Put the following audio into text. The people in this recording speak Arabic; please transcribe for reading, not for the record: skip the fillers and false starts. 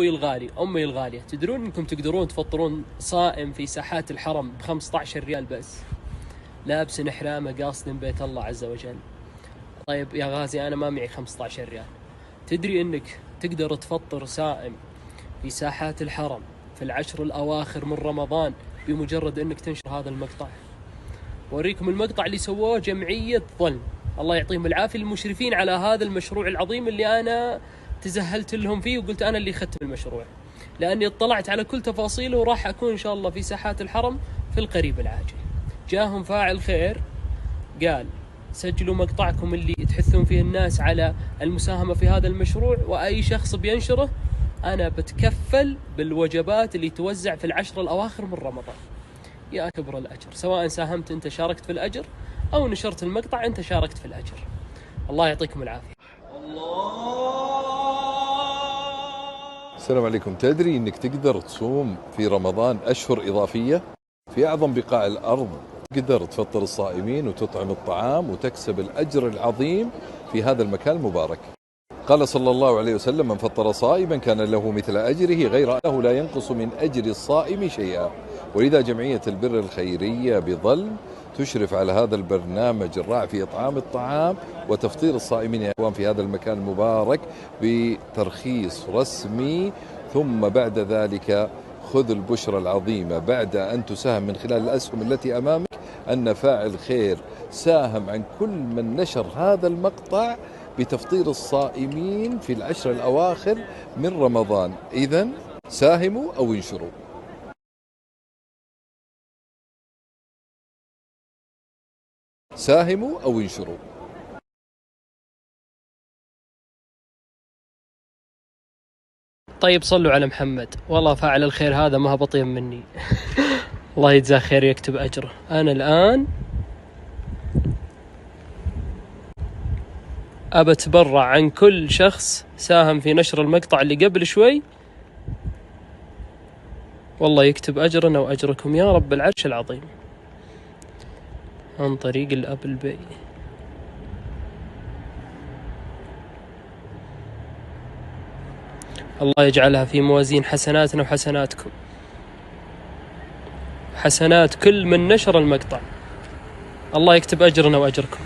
أخوي الغالي، أمي الغالية، تدرون أنكم تقدرون تفطرون صائم في ساحات الحرم ب15 ريال بس، لابس إحرامه قاصد بيت الله عز وجل. طيب يا غازي أنا ما معي 15 ريال، تدري أنك تقدر تفطر صائم في ساحات الحرم في العشر الأواخر من رمضان بمجرد أنك تنشر هذا المقطع؟ وأوريكم المقطع اللي سووه جمعية ظلم، الله يعطيهم العافية، المشرفين على هذا المشروع العظيم اللي أنا تزهلت لهم فيه وقلت أنا اللي ختم المشروع، لأني اطلعت على كل تفاصيله وراح أكون إن شاء الله في ساحات الحرم في القريب العاجل. جاهم فاعل خير قال سجلوا مقطعكم اللي تحثون فيه الناس على المساهمة في هذا المشروع، وأي شخص بينشره أنا بتكفل بالوجبات اللي توزع في العشر الأواخر من رمضان. يا كبر الأجر، سواء ساهمت أنت شاركت في الأجر أو نشرت المقطع أنت شاركت في الأجر. الله يعطيكم العافية. السلام عليكم. تدري أنك تقدر تصوم في رمضان أشهر إضافية في أعظم بقاع الأرض؟ تقدر تفطر الصائمين وتطعم الطعام وتكسب الأجر العظيم في هذا المكان المبارك. قال صلى الله عليه وسلم: من فطر صائما كان له مثل أجره غير أنه لا ينقص من أجر الصائم شيئا. ولذا جمعية البر الخيرية بظلم تشرف على هذا البرنامج الرائع في إطعام الطعام وتفطير الصائمين يا إخوان في هذا المكان المبارك بترخيص رسمي. ثم بعد ذلك خذ البشرى العظيمة بعد أن تساهم من خلال الأسهم التي أمامك أن فاعل خير ساهم عن كل من نشر هذا المقطع بتفطير الصائمين في العشر الأواخر من رمضان. إذن ساهموا أو انشروا. ساهموا أو انشروا. طيب صلوا على محمد، والله فاعل الخير هذا ما هو بطيء مني الله يجزاه خير يكتب أجره. أنا الآن أبى أتبرع عن كل شخص ساهم في نشر المقطع اللي قبل شوي، والله يكتب أجرنا وأجركم يا رب العرش العظيم عن طريق الأبل باي. الله يجعلها في موازين حسناتنا وحسناتكم، حسنات كل من نشر المقطع، الله يكتب أجرنا وأجركم.